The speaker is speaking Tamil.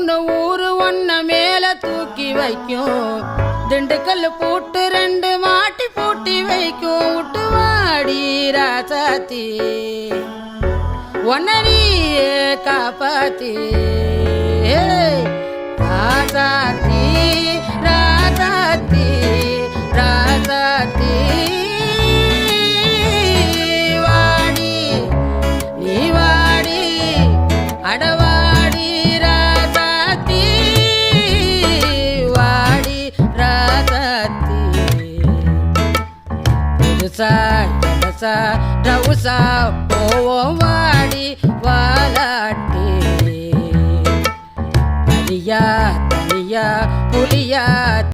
மூணு ஊரு ஒன்ன மேல தூக்கி வைக்கும் திண்டுக்கல் பூட்டு ரெண்டு மாட்டி பூட்டி வைக்கும் விட்டு வாடி ராசாத்தி ஒன்னரியே காப்பாத்தி ராசாத்தி ராசாத்தி ராசாத்தி வாடி நீ வாடி அடவாடி ராசாத்தி வாடி ராசாத்தி புதுசா கடசா ரவுசா போவோம் வாடி வாலாட்டி தனியா தனியா புலியா